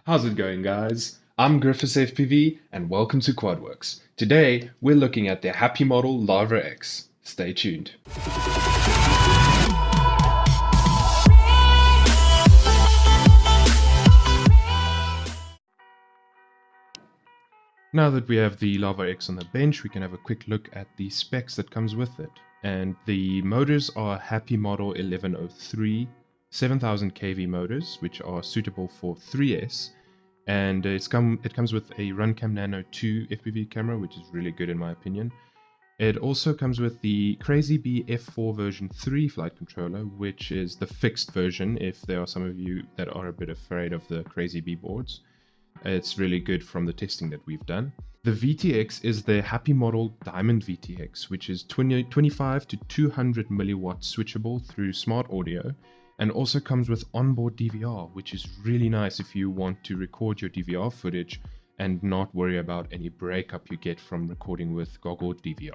How's it going, guys? I'm Griffiths FPV and welcome to KwadWorx. Today we're looking at the HappyModel Larva X. Stay tuned. Now that we have the Larva X on the bench, we can have a quick look at the specs that comes with it. And the motors are HappyModel 1103 7000 kV motors, which are suitable for 3S. And it comes with a Runcam Nano 2 FPV camera, which is really good in my opinion. It also comes with the Crazy Bee F4 version 3 flight controller, which is the fixed version if there are some of you that are a bit afraid of the Crazy Bee boards. It's really good from the testing that we've done. The VTX is the HappyModel Diamond VTX, which is 25 to 200 milliwatt switchable through smart audio, and also comes with onboard DVR, which is really nice if you want to record your DVR footage and not worry about any breakup you get from recording with goggled DVR.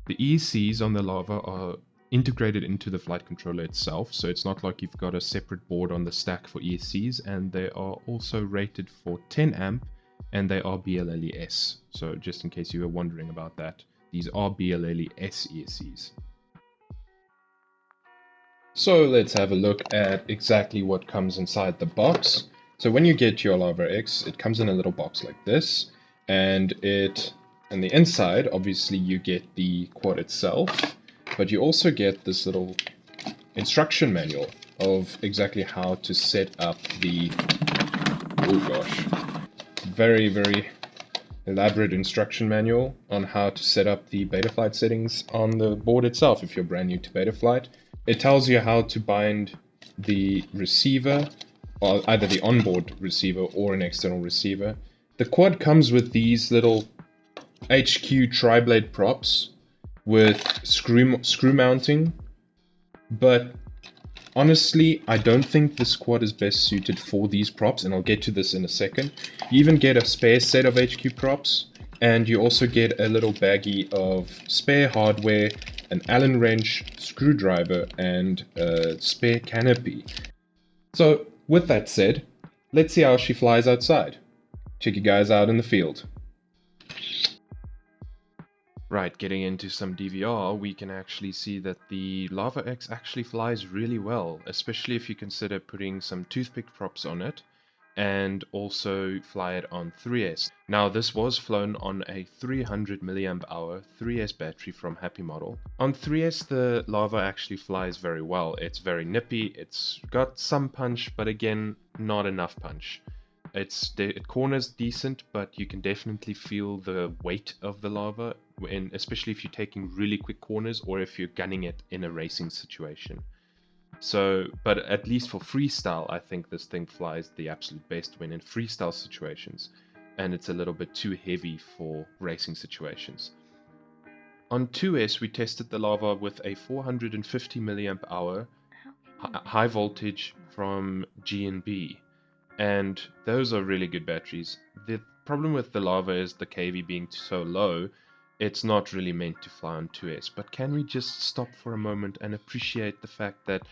The ESCs on the Larva are integrated into the flight controller itself, so it's not like you've got a separate board on the stack for ESCs, and they are also rated for 10 amp and they are BLLES. So just in case you were wondering about that, these are BLLES ESCs. So let's have a look at exactly what comes inside the box. So when you get your Larva X, it comes in a little box like this, and on the inside, obviously you get the quad itself, but you also get this little instruction manual of exactly how to set up the, oh gosh, very elaborate instruction manual on how to set up the Betaflight settings on the board itself if you're brand new to Betaflight. It tells you how to bind the receiver, or either the onboard receiver or an external receiver. The quad comes with these little HQ tri-blade props with screw mounting, but honestly, I don't think this quad is best suited for these props, and I'll get to this in a second. You even get a spare set of HQ props, and you also get a little baggie of spare hardware, an Allen wrench, screwdriver, and a spare canopy. So with that said, let's see how she flies outside. Check you guys out in the field. Right, getting into some DVR, we can actually see that the Larva X actually flies really well, especially if you consider putting some Toothpick props on it and also fly it on 3S. Now this was flown on a 300 mAh 3S battery from HappyModel. On 3S the Larva actually flies very well. It's very nippy, it's got some punch, but again, not enough punch. It corners decent, but you can definitely feel the weight of the Larva, especially if you're taking really quick corners or if you're gunning it in a racing situation. So, but at least for freestyle, I think this thing flies the absolute best when in freestyle situations, and it's a little bit too heavy for racing situations. On 2S, we tested the Larva with a 450 mAh high voltage from G&B. And those are really good batteries. The problem with the Larva is the kV being so low, it's not really meant to fly on 2S. But can we just stop for a moment and appreciate the fact that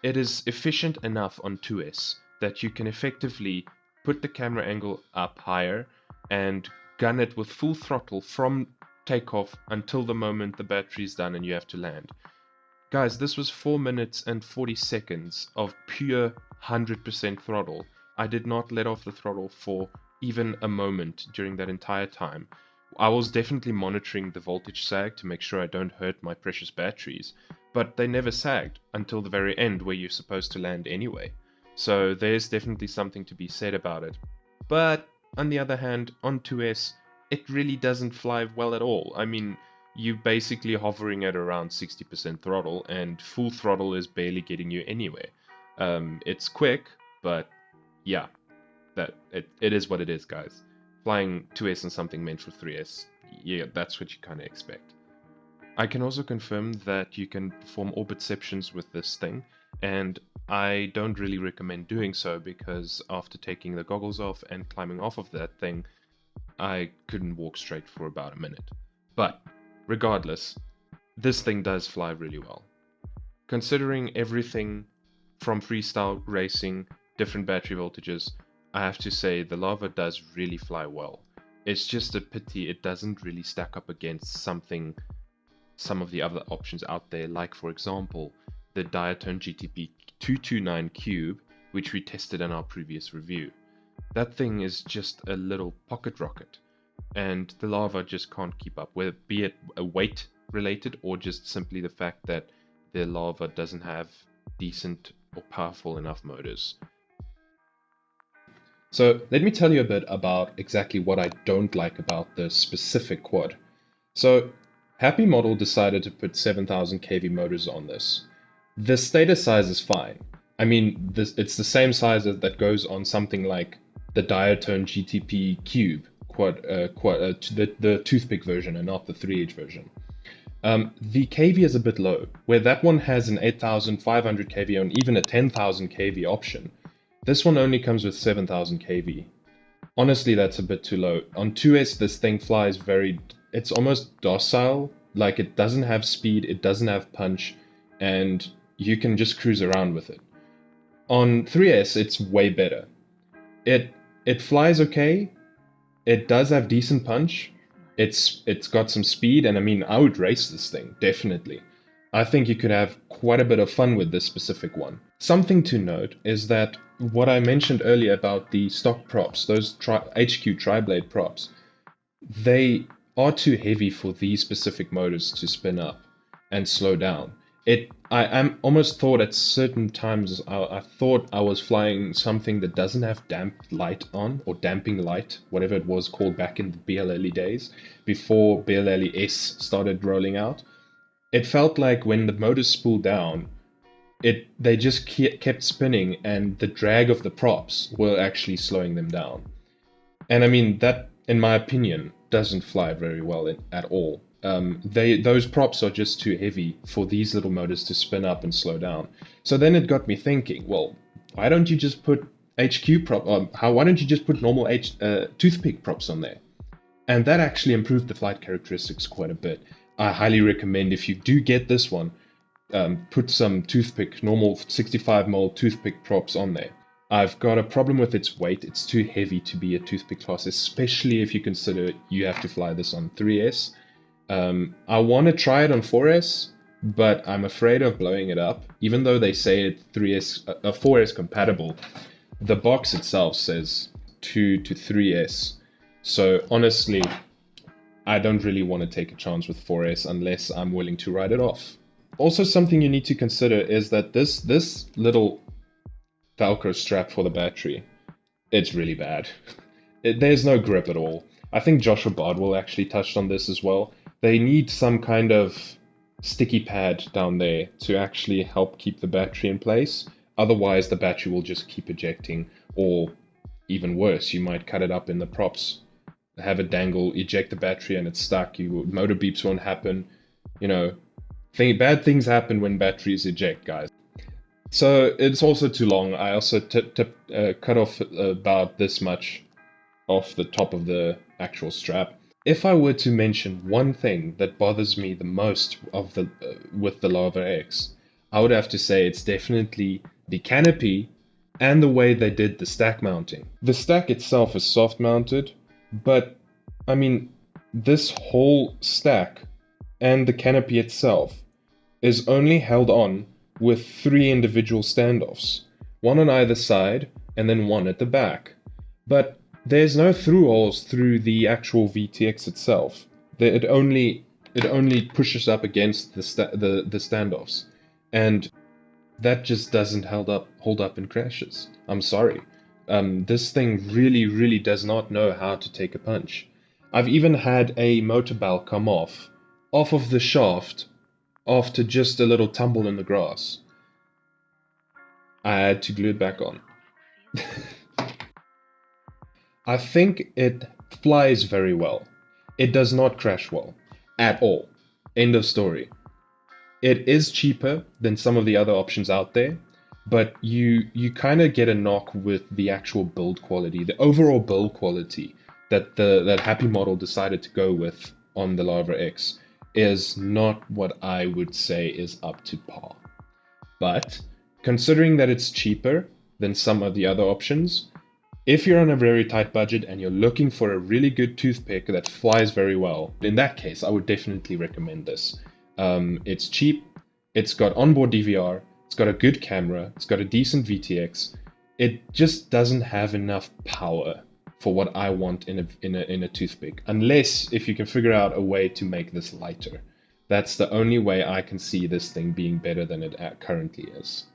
it is efficient enough on 2S that you can effectively put the camera angle up higher and gun it with full throttle from takeoff until the moment the battery is done and you have to land. Guys, this was 4 minutes and 40 seconds of pure 100% throttle. I did not let off the throttle for even a moment during that entire time. I was definitely monitoring the voltage sag to make sure I don't hurt my precious batteries, but they never sagged until the very end where you're supposed to land anyway. So there's definitely something to be said about it. But on the other hand, on 2S, it really doesn't fly well at all. I mean, you're basically hovering at around 60% throttle, and full throttle is barely getting you anywhere. It's quick, but yeah, it is what it is, guys. Flying 2S and something meant for 3S, yeah, that's what you kind of expect. I can also confirm that you can perform orbitceptions with this thing, and I don't really recommend doing so because after taking the goggles off and climbing off of that thing, I couldn't walk straight for about a minute. But regardless, this thing does fly really well. Considering everything from freestyle racing, different battery voltages, I have to say the Larva does really fly well. It's just a pity it doesn't really stack up against some of the other options out there, like for example, the Diatone GTP 229 Cube, which we tested in our previous review. That thing is just a little pocket rocket, and the Larva just can't keep up, whether be it a weight related or just simply the fact that the Larva doesn't have decent or powerful enough motors. So let me tell you a bit about exactly what I don't like about the specific quad. So HappyModel decided to put 7000 kV motors on this. The stator size is fine. I mean, it's the same size that goes on something like the Diatone GTP Cube, the Toothpick version and not the 3H version. The kV is a bit low, where that one has an 8500 kV and even a 10,000 kV option. This one only comes with 7000 kV. Honestly, that's a bit too low. On 2S, this thing flies it's almost docile, like it doesn't have speed, it doesn't have punch, and you can just cruise around with it. On 3S, it's way better. It flies okay, it does have decent punch, it's got some speed, and I mean, I would race this thing, definitely. I think you could have quite a bit of fun with this specific one. Something to note is that what I mentioned earlier about the stock props, those HQ tri-blade props, they are too heavy for these specific motors to spin up and slow down. I almost thought at certain times I thought I was flying something that doesn't have damp light on, or damping light, whatever it was called back in the BLLE days, before BLLE S started rolling out. It felt like when the motors spooled down, they just kept spinning, and the drag of the props were actually slowing them down. And I mean, that, in my opinion, doesn't fly very well at all. Those props are just too heavy for these little motors to spin up and slow down. So then it got me thinking, well, why don't you just put HQ prop? Why don't you just put normal Toothpick props on there? And that actually improved the flight characteristics quite a bit. I highly recommend, if you do get this one, put some Toothpick, normal 65mm Toothpick props on there. I've got a problem with its weight. It's too heavy to be a Toothpick class, especially if you consider you have to fly this on 3S. I want to try it on 4S, but I'm afraid of blowing it up. Even though they say it's 4S compatible, the box itself says 2 to 3S. So honestly, I don't really want to take a chance with 4S unless I'm willing to write it off. Also, something you need to consider is that this little Velcro strap for the battery, it's really bad. There's no grip at all. I think Joshua Bardwell actually touched on this as well. They need some kind of sticky pad down there to actually help keep the battery in place. Otherwise, the battery will just keep ejecting, or even worse, you might cut it up in the props, have it dangle, eject the battery, and it's stuck. Motor beeps won't happen. You know, bad things happen when batteries eject, guys. So it's also too long. I also cut off about this much off the top of the actual strap. If I were to mention one thing that bothers me the most with the Larva X, I would have to say it's definitely the canopy and the way they did the stack mounting. The stack itself is soft mounted, but I mean, this whole stack and the canopy itself is only held on with 3 individual standoffs, one on either side and then one at the back. But there's no through holes through the actual VTX itself. It only pushes up against the standoffs, and that just doesn't hold up in crashes. I'm sorry. This thing really does not know how to take a punch. I've even had a motor bell come off of the shaft after just a little tumble in the grass. I had to glue it back on. I think it flies very well. It does not crash well at all. End of story. It is cheaper than some of the other options out there, but you kind of get a knock with the actual build quality, the overall build quality that HappyModel decided to go with on the Larva X is not what I would say is up to par. But considering that it's cheaper than some of the other options, If you're on a very tight budget and you're looking for a really good toothpick that flies very well, in that case, I would definitely recommend this. It's cheap, it's got onboard DVR, it's got a good camera, it's got a decent VTX. It just doesn't have enough power for what I want in a toothpick, unless if you can figure out a way to make this lighter. That's the only way I can see this thing being better than it currently is.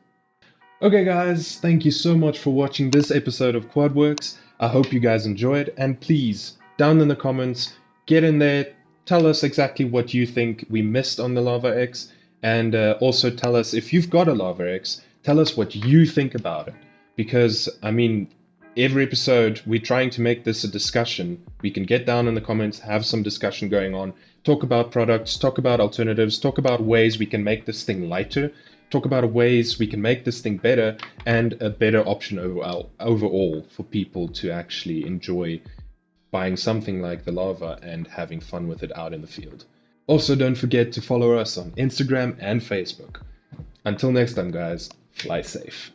Okay guys, thank you so much for watching this episode of KwadWorx. I hope you guys enjoyed, and please, down in the comments, get in there, tell us exactly what you think we missed on the Larva X, and also tell us if you've got a Larva X, tell us what you think about it. Because, I mean, every episode we're trying to make this a discussion. We can get down in the comments, have some discussion going on, talk about products, talk about alternatives, talk about ways we can make this thing lighter, talk about ways we can make this thing better, and a better option overall for people to actually enjoy buying something like the Larva and having fun with it out in the field. Also, don't forget to follow us on Instagram and Facebook. Until next time, guys, fly safe.